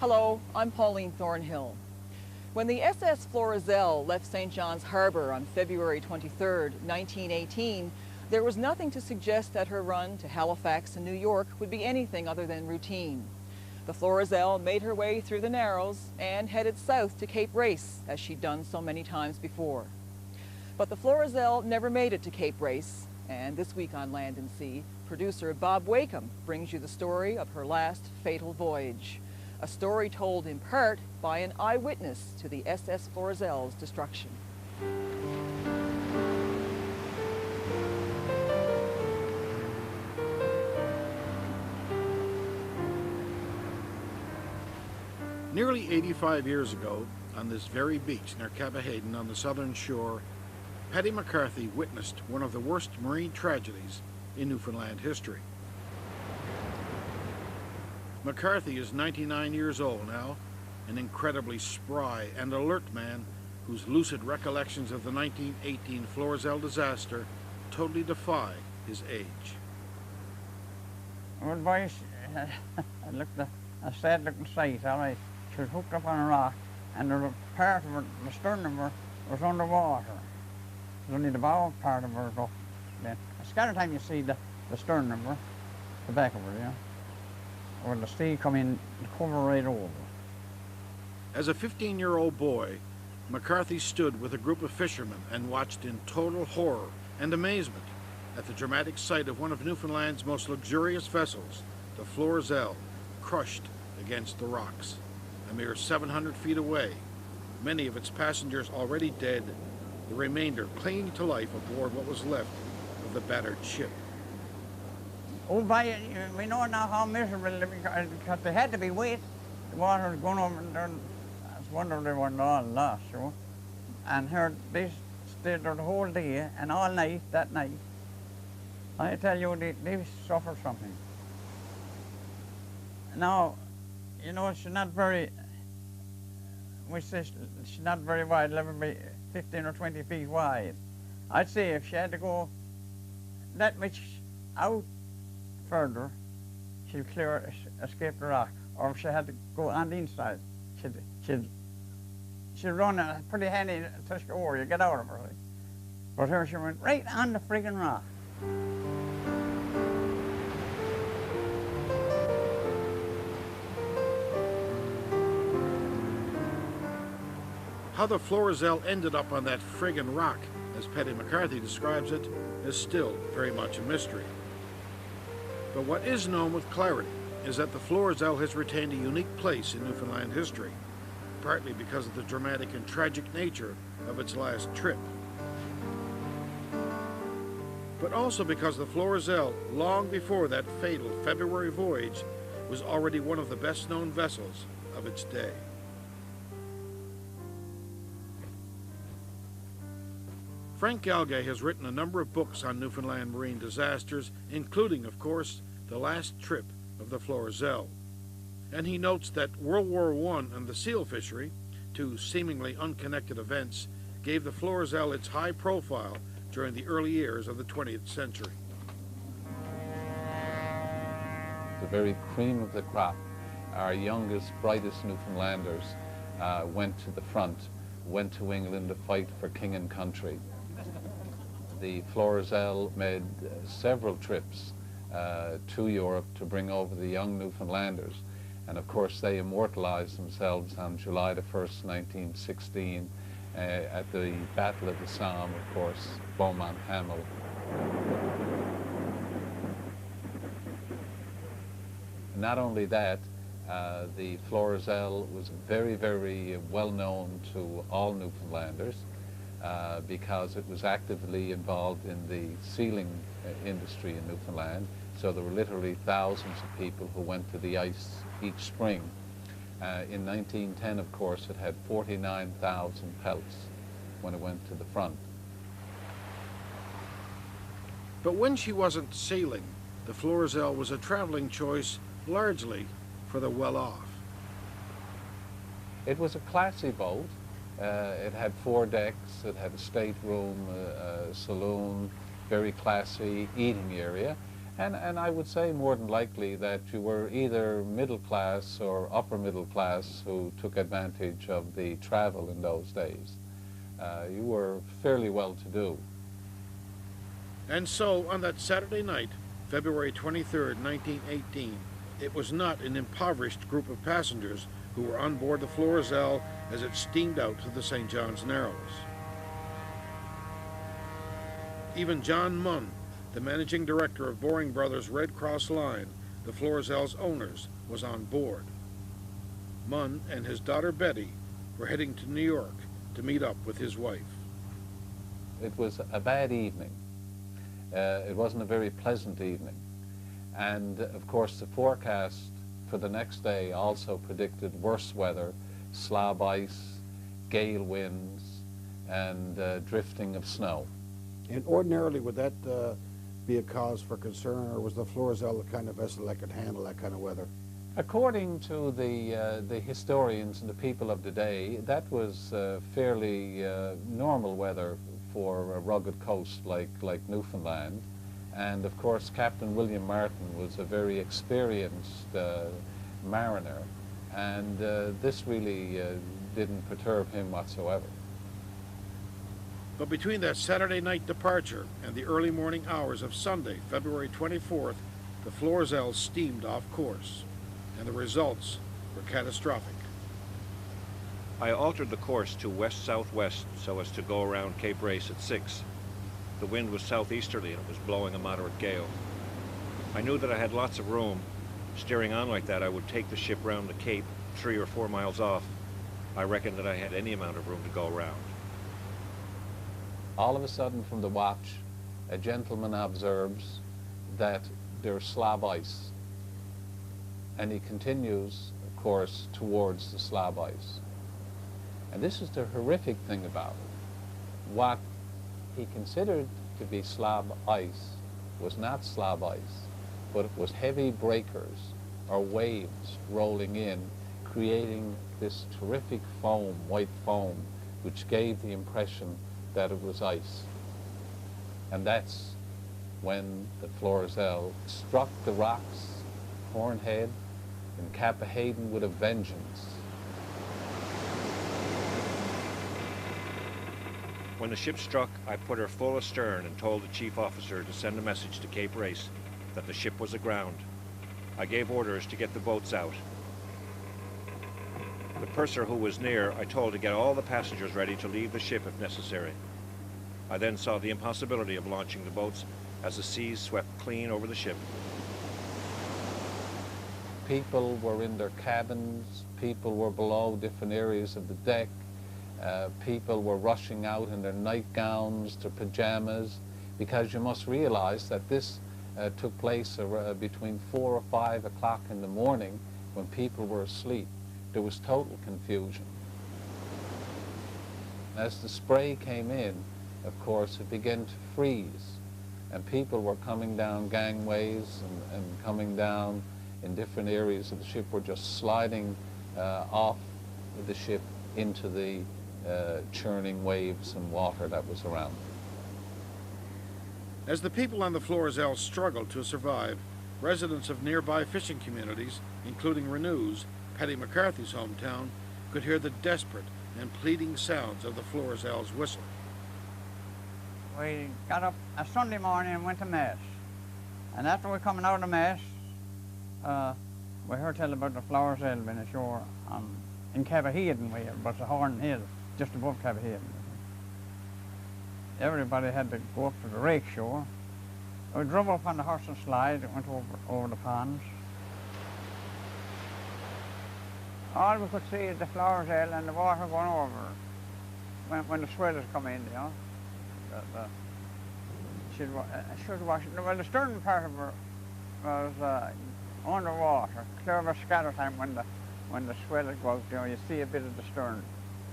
Hello, I'm Pauline Thornhill. When the SS Florizel left St. John's Harbour on February 23, 1918, there was nothing to suggest that her run to Halifax and New York would be anything other than routine. The Florizel made her way through the Narrows and headed south to Cape Race, as she'd done so many times before. But the Florizel never made it to Cape Race, and this week on Land and Sea, producer Bob Wakeham brings you the story of her last fatal voyage. A story told in part by an eyewitness to the SS Florizel's destruction. Nearly 85 years ago, on this very beach near Cappahayden on the southern shore, Paddy McCarthy witnessed one of the worst marine tragedies in Newfoundland history. McCarthy is 99 years old now, an incredibly spry and alert man whose lucid recollections of the 1918 Florizel disaster totally defy his age. Well, boys, a sad-looking sight, all right. She was hooked up on a rock, and there was a part of her, the stern of her, was underwater. It was only the bow part of her was up. Then, a scattered time you see the stern of her, the back of her, you know. When the sea come in and cover right over. As a 15-year-old boy, McCarthy stood with a group of fishermen and watched in total horror and amazement at the dramatic sight of one of Newfoundland's most luxurious vessels, the Florizel, crushed against the rocks. A mere 700 feet away, many of its passengers already dead, the remainder clinging to life aboard what was left of the battered ship. Oh, we know now how miserable, because they had to be wet. The water was going over, and I was wondering they weren't all lost, you know. And here, they stayed there the whole day and all night, that night. I tell you, they suffered something. Now, you know, she's not very, we say she's not very wide, let her be 15 or 20 feet wide. I'd say if she had to go that much out further, she'd escape the rock. Or if she had to go on the inside, she'd run a pretty handy touch the oar, you get out of her. Like. But here she went right on the friggin' rock. How the Florizel ended up on that friggin' rock, as Paddy McCarthy describes it, is still very much a mystery. But what is known with clarity is that the Florizel has retained a unique place in Newfoundland history, partly because of the dramatic and tragic nature of its last trip. But also because the Florizel, long before that fatal February voyage, was already one of the best-known vessels of its day. Frank Galgay has written a number of books on Newfoundland marine disasters, including, of course, The Last Trip of the Florizel. And he notes that World War I and the seal fishery, two seemingly unconnected events, gave the Florizel its high profile during the early years of the 20th century. The very cream of the crop, our youngest, brightest Newfoundlanders went to the front, went to England to fight for king and country. The Florizel made several trips to Europe to bring over the young Newfoundlanders. And of course they immortalized themselves on July the 1st, 1916 at the Battle of the Somme, of course, Beaumont Hamel. Not only that, the Florizel was very, very well known to all Newfoundlanders because it was actively involved in the sealing industry in Newfoundland. So there were literally thousands of people who went to the ice each spring. In 1910, of course, it had 49,000 pelts when it went to the front. But when she wasn't sailing, the Florizel was a traveling choice largely for the well-off. It was a classy boat. It had 4 decks, it had a stateroom, a saloon, very classy eating area, And I would say more than likely that you were either middle class or upper middle class who took advantage of the travel in those days. You were fairly well-to-do. And so, on that Saturday night, February 23rd, 1918, it was not an impoverished group of passengers who were on board the Florizel as it steamed out to the St. John's Narrows. Even John Munn, the managing director of Boring Brothers Red Cross Line, the Florizel's owners, was on board. Munn and his daughter Betty were heading to New York to meet up with his wife. It was a bad evening. It wasn't a very pleasant evening. And of course the forecast for the next day also predicted worse weather, slab ice, gale winds, and drifting of snow. And ordinarily, would that be a cause for concern, or was the Florizel the kind of vessel that could handle that kind of weather? According to the historians and the people of the day, that was fairly normal weather for a rugged coast like Newfoundland. And of course, Captain William Martin was a very experienced mariner, and this really didn't perturb him whatsoever. But between that Saturday night departure and the early morning hours of Sunday, February 24th, the Florizel steamed off course, and the results were catastrophic. I altered the course to west-southwest so as to go around Cape Race at 6. The wind was southeasterly and it was blowing a moderate gale. I knew that I had lots of room. Steering on like that, I would take the ship round the Cape 3 or 4 miles off. I reckoned that I had any amount of room to go around. All of a sudden from the watch, a gentleman observes that there's slab ice, and he continues, of course, towards the slab ice. And this is the horrific thing about it. What he considered to be slab ice was not slab ice, but it was heavy breakers or waves rolling in, creating this terrific foam, white foam, which gave the impression that it was ice. And that's when the Florizel struck the rocks, Hornhead, and Capahaden with a vengeance. When the ship struck, I put her full astern and told the chief officer to send a message to Cape Race that the ship was aground. I gave orders to get the boats out. The purser who was near, I told to get all the passengers ready to leave the ship if necessary. I then saw the impossibility of launching the boats as the seas swept clean over the ship. People were in their cabins, people were below different areas of the deck, people were rushing out in their nightgowns, their pajamas, because you must realize that this took place between 4 or 5 o'clock in the morning when people were asleep. There was total confusion. As the spray came in, of course, it began to freeze, and people were coming down gangways and coming down in different areas of the ship, were just sliding off the ship into the churning waves and water that was around. As the people on the Florizel struggled to survive, residents of nearby fishing communities, including Renew's, Paddy McCarthy's hometown, could hear the desperate and pleading sounds of the Florizel's whistle. We got up a Sunday morning and went to Mass. And after we coming out of Mass, we heard tell about the Florizel being ashore in Capahaden, where it was a Horn Hill, just above Capahaden. Everybody had to go up to the rake shore. We drove up on the horse and slide, went over the ponds. All we could see is the Florizel and the water going over when the swells come in, you know. Should wash. Well, the stern part of her was underwater, clear of a scatter time when the swells go out, you know, you see a bit of the stern.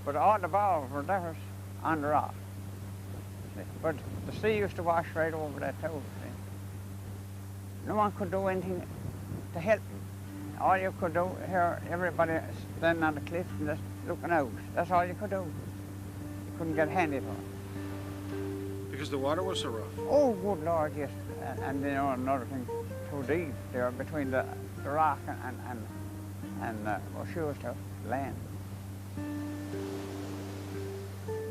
But all the bow of her, that was on the rock. But the sea used to wash right over that too, see. No one could do anything to help them. All you could do, here, everybody standing on the cliff and just looking out. That's all you could do. You couldn't get handy to it. Because the water was so rough. Oh, good Lord, yes. and you know, another thing, too deep. They were between the rock and well, she was to land.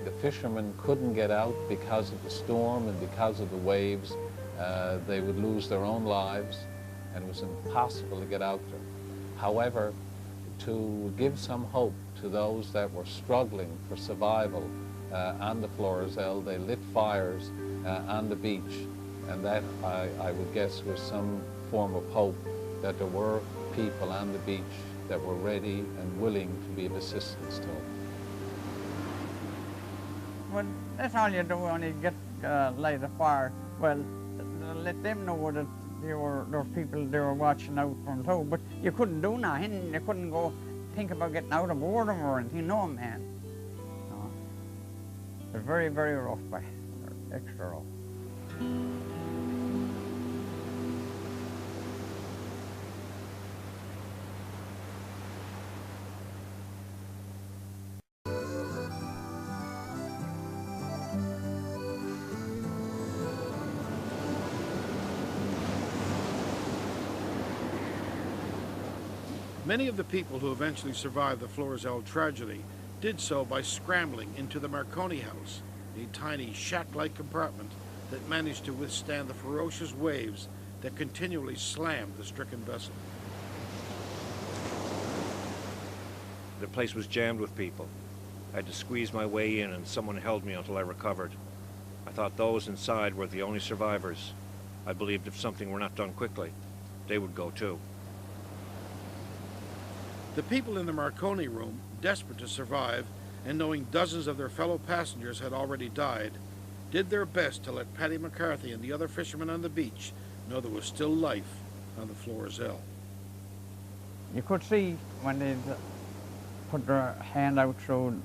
The fishermen couldn't get out because of the storm and because of the waves. They would lose their own lives, and it was impossible to get out there. However, to give some hope to those that were struggling for survival on the Florizel, they lit fires on the beach, and that, I would guess, was some form of hope that there were people on the beach that were ready and willing to be of assistance to them. Well, that's all you do when you get light a fire. Well, let them know that there were people they were watching out from too. But you couldn't do nothing. You couldn't go think about getting out of boredom or anything. No, man. No. They're very, very rough, but extra rough. Many of the people who eventually survived the Florizel tragedy did so by scrambling into the Marconi house, a tiny shack-like compartment that managed to withstand the ferocious waves that continually slammed the stricken vessel. The place was jammed with people. I had to squeeze my way in, and someone held me until I recovered. I thought those inside were the only survivors. I believed if something were not done quickly, they would go too. The people in the Marconi room, desperate to survive and knowing dozens of their fellow passengers had already died, did their best to let Paddy McCarthy and the other fishermen on the beach know there was still life on the Florizel. You could see when they put their hand out through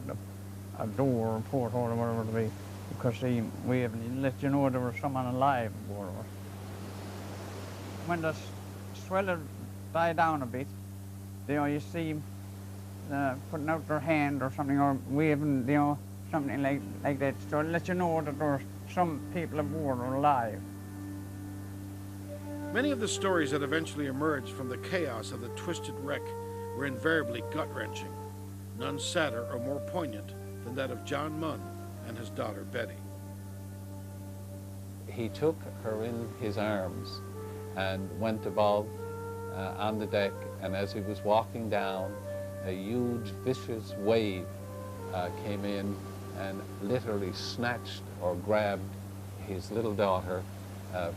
a door or porthole or whatever it be, you could see waving and let you know there was someone alive aboard of us. When the swell died down a bit, you know, you see putting out their hand or something, or waving, you know, something like that, so to let you know that there were some people aboard or alive. Many of the stories that eventually emerged from the chaos of the twisted wreck were invariably gut-wrenching, none sadder or more poignant than that of John Munn and his daughter Betty. He took her in his arms and went above on the deck, and as he was walking down, a huge vicious wave came in and literally snatched or grabbed his little daughter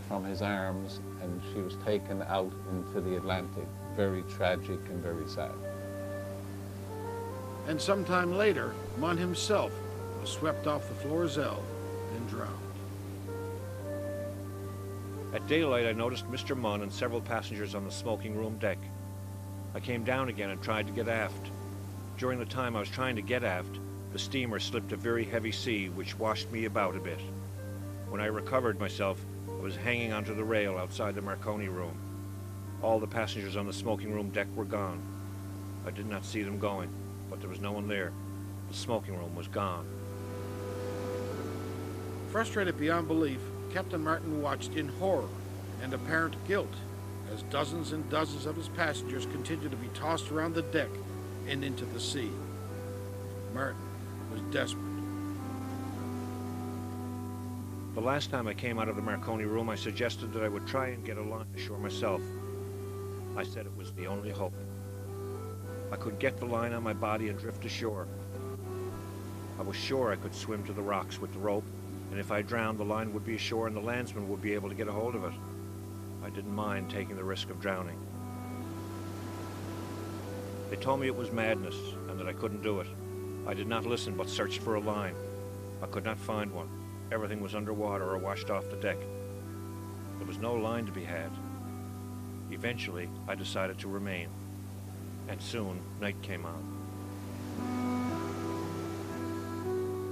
from his arms, and she was taken out into the Atlantic. Very tragic and very sad. And sometime later, Munn himself was swept off the Florizel and drowned. At daylight, I noticed Mr. Munn and several passengers on the smoking room deck. I came down again and tried to get aft. During the time I was trying to get aft, the steamer slipped a very heavy sea which washed me about a bit. When I recovered myself, I was hanging onto the rail outside the Marconi room. All the passengers on the smoking room deck were gone. I did not see them going, but there was no one there. The smoking room was gone. Frustrated beyond belief, Captain Martin watched in horror and apparent guilt as dozens and dozens of his passengers continued to be tossed around the deck and into the sea. Martin was desperate. The last time I came out of the Marconi room, I suggested that I would try and get a line ashore myself. I said it was the only hope. I could get the line on my body and drift ashore. I was sure I could swim to the rocks with the rope, and if I drowned, the line would be ashore and the landsman would be able to get a hold of it. I didn't mind taking the risk of drowning. They told me it was madness and that I couldn't do it. I did not listen but searched for a line. I could not find one. Everything was underwater or washed off the deck. There was no line to be had. Eventually, I decided to remain, and soon night came on.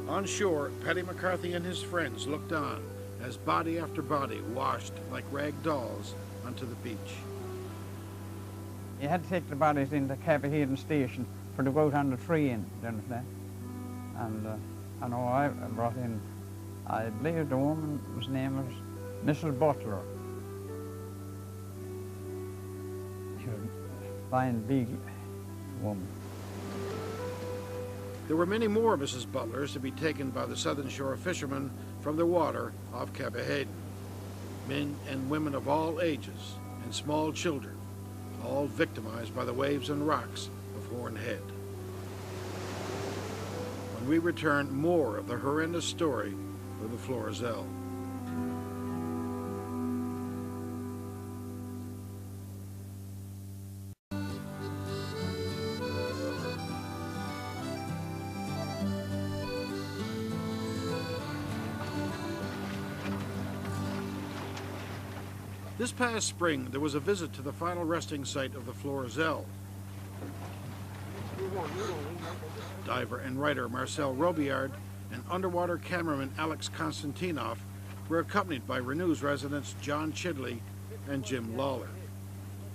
On shore, Paddy McCarthy and his friends looked on as body after body washed like rag dolls onto the beach. You had to take the bodies into Cappyhaven Station for to go out on the tree end, do you understand? And I know I brought in, I believe the woman's name was Mrs. Butler, fine, big woman. There were many more Mrs. Butlers to be taken by the Southern Shore fishermen from the water off Cappahayden. Men and women of all ages and small children, all victimized by the waves and rocks of Horn Head. When we return, more of the horrendous story of the Florizel. This past spring, there was a visit to the final resting site of the Florizel. Diver and writer Marcel Robillard and underwater cameraman Alex Konstantinov were accompanied by Renew's residents John Chidley and Jim Lawler.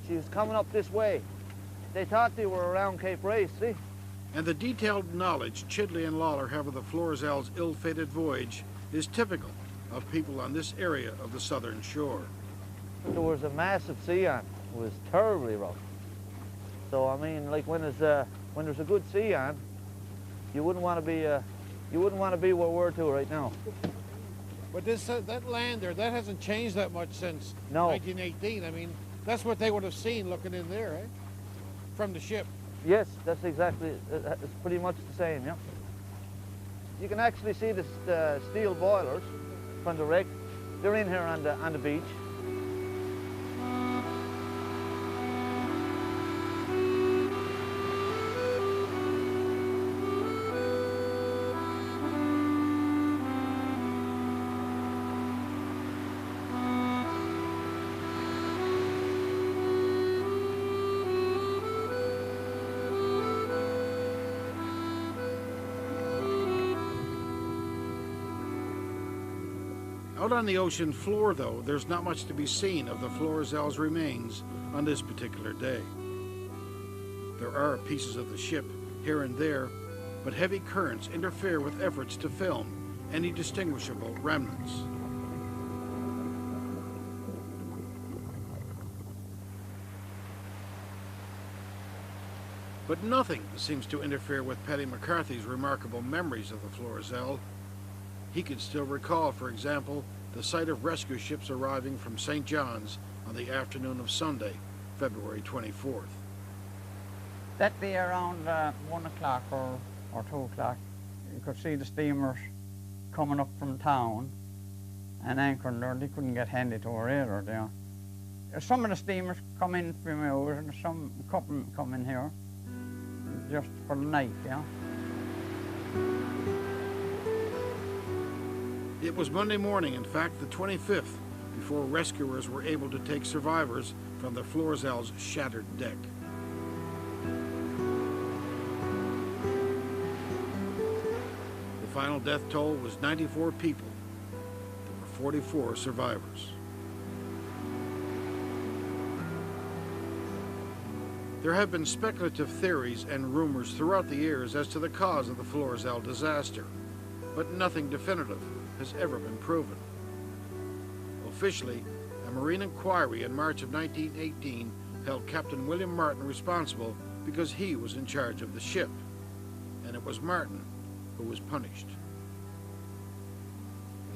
She was coming up this way. They thought they were around Cape Race, see? And the detailed knowledge Chidley and Lawler have of the Florizel's ill-fated voyage is typical of people on this area of the southern shore. There was a massive sea on. It was terribly rough. So I mean, like when there's a good sea on, you wouldn't want to be where we're to right now. But this that land there, that hasn't changed that much since No. 1918. I mean, that's what they would have seen looking in there, eh? From the ship. Yes, that's exactly. It's pretty much the same, yeah. You can actually see the steel boilers from the wreck. They're in here on the beach. Out on the ocean floor, though, there's not much to be seen of the Florizel's remains on this particular day. There are pieces of the ship here and there, but heavy currents interfere with efforts to film any distinguishable remnants. But nothing seems to interfere with Paddy McCarthy's remarkable memories of the Florizel. He could still recall, for example, the sight of rescue ships arriving from St. John's on the afternoon of Sunday, February 24th. That day around 1 o'clock or 2 o'clock, you could see the steamers coming up from town and anchoring there. They couldn't get handy to her either there. Some of the steamers come in from out and some couple come in here just for the night, yeah. It was Monday morning, in fact, the 25th, before rescuers were able to take survivors from the Florizel's shattered deck. The final death toll was 94 people. There were 44 survivors. There have been speculative theories and rumors throughout the years as to the cause of the Florizel disaster, but nothing definitive has ever been proven. Officially, a marine inquiry in March of 1918 held Captain William Martin responsible because he was in charge of the ship, and it was Martin who was punished.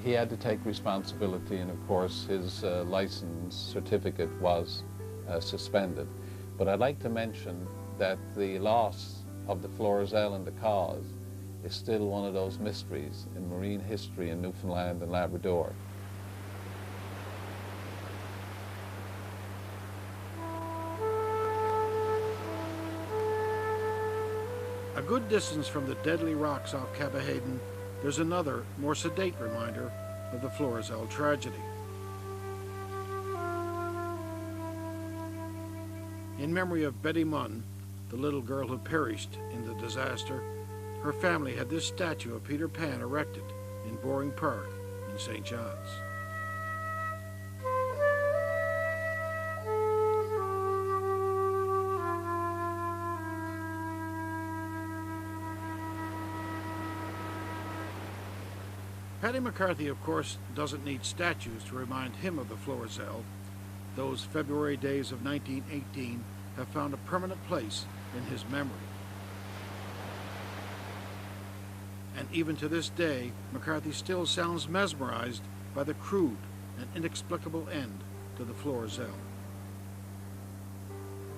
He had to take responsibility, and of course his license certificate was suspended. But I'd like to mention that the loss of the Florizel and the cause is still one of those mysteries in marine history in Newfoundland and Labrador. A good distance from the deadly rocks off Cappahayden, there's another, more sedate reminder of the Florizel tragedy. In memory of Betty Munn, the little girl who perished in the disaster, her family had this statue of Peter Pan erected in Boring Park in St. John's. Paddy McCarthy, of course, doesn't need statues to remind him of the Florizel. Those February days of 1918 have found a permanent place in his memory. And even to this day, McCarthy still sounds mesmerized by the crude and inexplicable end to the Florizel.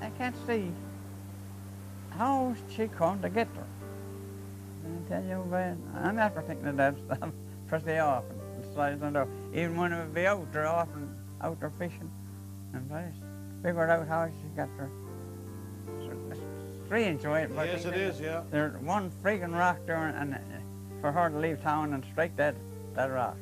I can't see how she come to get her. I tell you, man, I'm after thinking of that stuff pretty often. Even when we would be out there, often out there fishing, and I figured out how she got her. It's strange, right? Yes, it is, yeah. There's one freaking rock there, and for her to leave town and strike that rock.